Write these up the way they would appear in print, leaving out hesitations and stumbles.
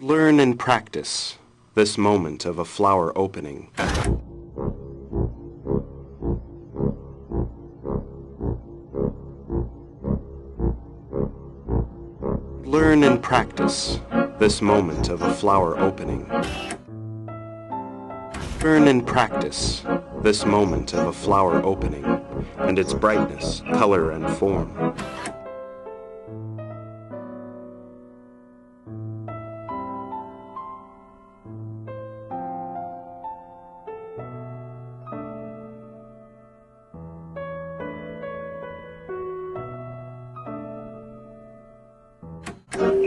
Learn and practice this moment of a flower opening. Learn and practice this moment of a flower opening. Learn and practice this moment of a flower opening and its brightness, color, and form.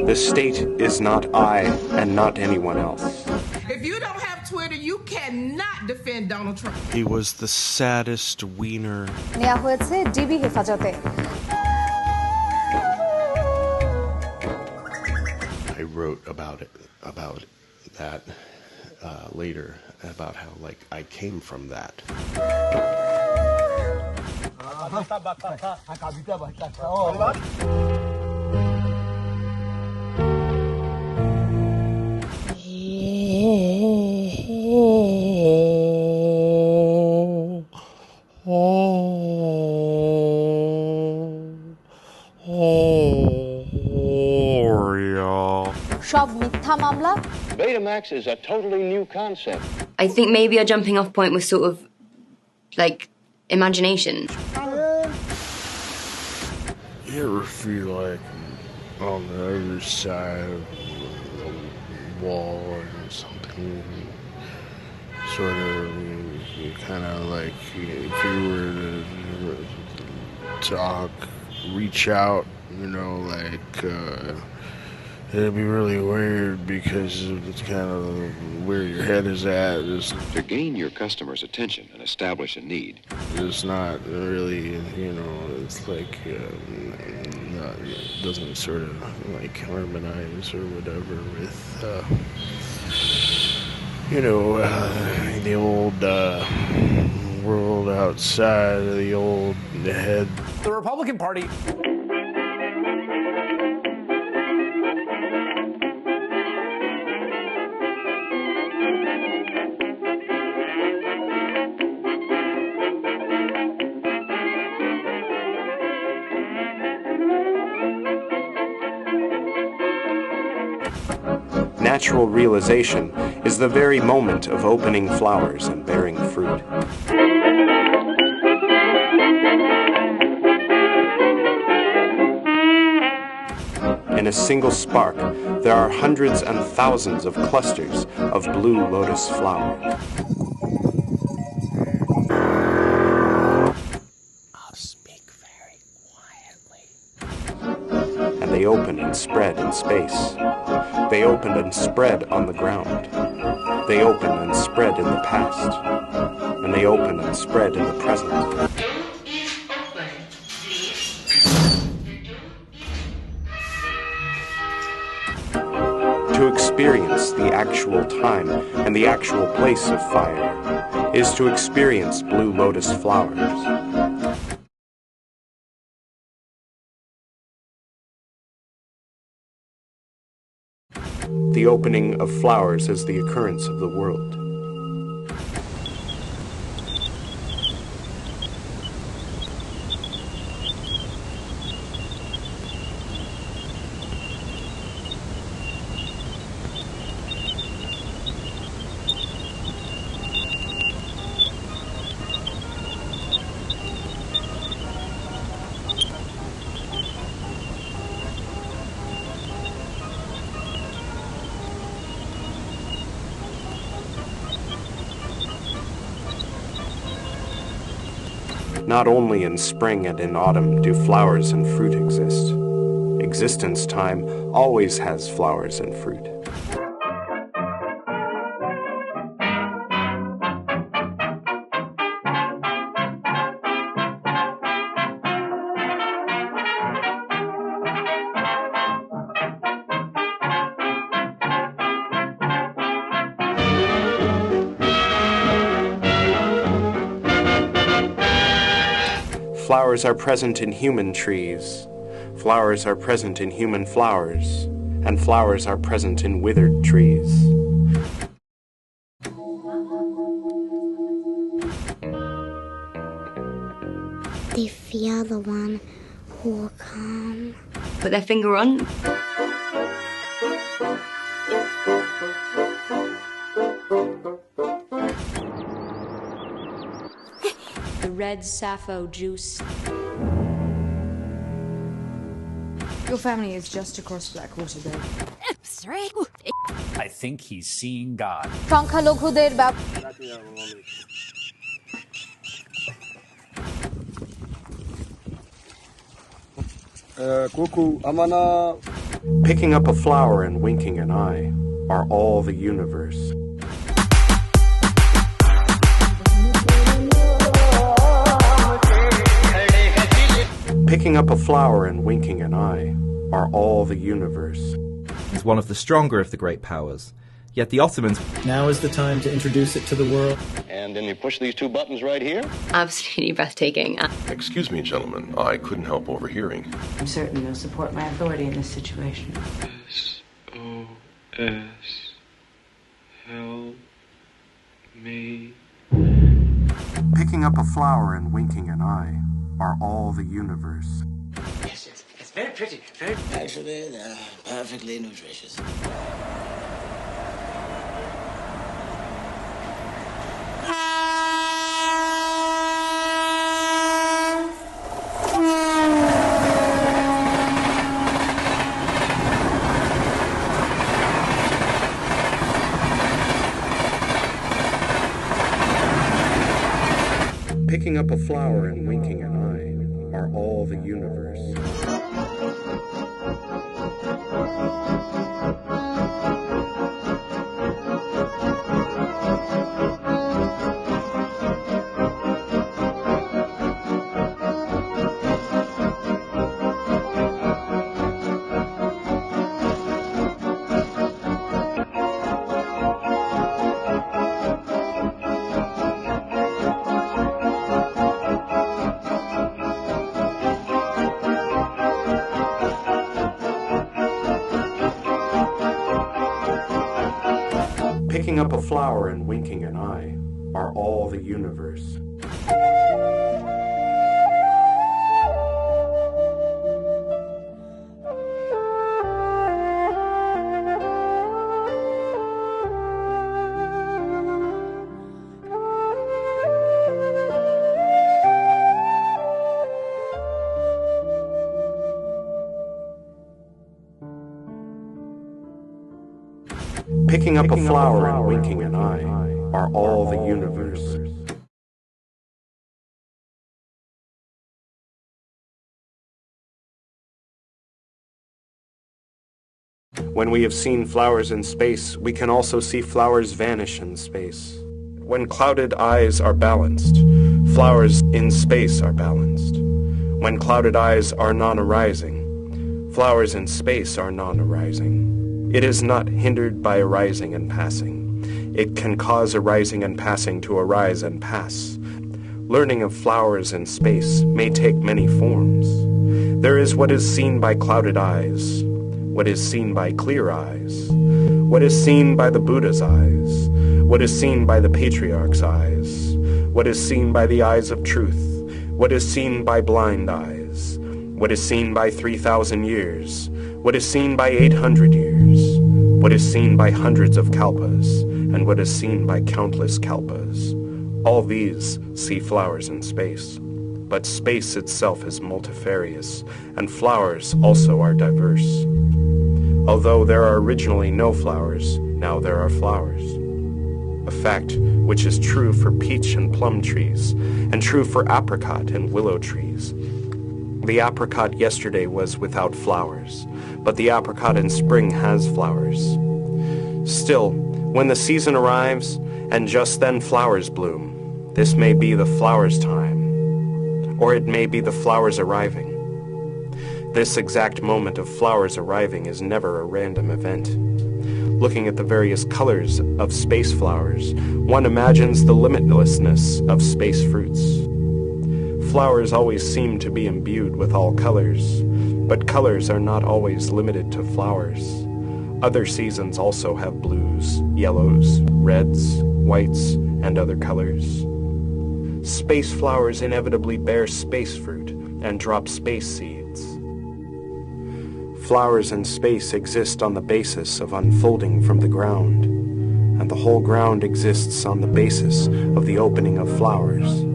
The state is not I and not anyone else. If you don't have Twitter, you cannot defend Donald Trump. He was the saddest wiener. নেওয়া হয়েছে DB হেফাজতে। I wrote about that later, about how like I came from that. সব মিথ্যা মামলা। Betamax is a totally new concept. I think maybe our jumping off point was sort of like imagination. You ever feel like on the other side of the wall or something, sort of kind of like if you were to talk, reach out, you know, like it'd be really weird because it's kind of where your head is at. To gain your customer's attention and establish a need. It's not really, you know, it's like it doesn't sort of like harmonize or whatever with, you know, the old world outside of the old head. The Republican Party. Natural realization is the very moment of opening flowers and bearing fruit. In a single spark, there are hundreds and thousands of clusters of blue lotus flowers. I'll speak very quietly. And they open and spread in space. They opened and spread on the ground. They opened and spread in the past. And they opened and spread in the present. To experience the actual time and the actual place of fire is to experience blue lotus flowers. The opening of flowers is the occurrence of the world. Not only in spring and in autumn do flowers and fruit exist. Existence time always has flowers and fruit. Flowers are present in human trees. Flowers are present in human flowers. and flowers are present in withered trees. They feel the one who will come. Put their finger on. The red sappho juice. Your family is just across Blackwater Bay. I think he's seeing God. সংখ্যালঘুদের Picking up a flower and winking an eye are all the universe. Picking up a flower and winking an eye are all the universe. It's one of the stronger of the great powers. Yet the Ottomans... Now is the time to introduce it to the world. And then you push these two buttons right here. Absolutely breathtaking. Excuse me, gentlemen. I couldn't help overhearing. I'm certain you'll support my authority in this situation. SOS. Help me. Picking up a flower and winking an eye are all the universe. Yes, it's very pretty. Actually, they're perfectly nutritious. Picking up a flower and winking an eye are all the universe. Picking up a flower and winking an eye are all the universe. Picking up a flower and winking an eye are all the universe. When we have seen flowers in space, we can also see flowers vanish in space. When clouded eyes are balanced, flowers in space are balanced. When clouded eyes are non-arising, flowers in space are non-arising. It is not hindered by arising and passing. It can cause arising and passing to arise and pass. Learning of flowers in space may take many forms. There is what is seen by clouded eyes, what is seen by clear eyes, what is seen by the Buddha's eyes, what is seen by the patriarch's eyes, what is seen by the eyes of truth, what is seen by blind eyes, what is seen by 3,000 years, what is seen by 800 years, what is seen by hundreds of kalpas, and what is seen by countless kalpas. All these see flowers in space. But space itself is multifarious, and flowers also are diverse. Although there are originally no flowers, now there are flowers. A fact which is true for peach and plum trees, and true for apricot and willow trees. The apricot yesterday was without flowers, but the apricot in spring has flowers. Still, when the season arrives, and just then flowers bloom, this may be the flowers' time, or it may be the flowers arriving. This exact moment of flowers arriving is never a random event. Looking at the various colors of space flowers, one imagines the limitlessness of space fruits. Flowers always seem to be imbued with all colors, but colors are not always limited to flowers. Other seasons also have blues, yellows, reds, whites, and other colors. Space flowers inevitably bear space fruit and drop space seeds. Flowers in space exist on the basis of unfolding from the ground, and the whole ground exists on the basis of the opening of flowers.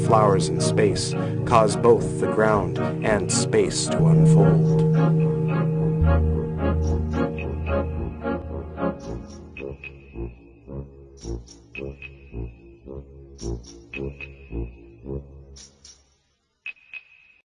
Flowers in space cause both the ground and space to unfold.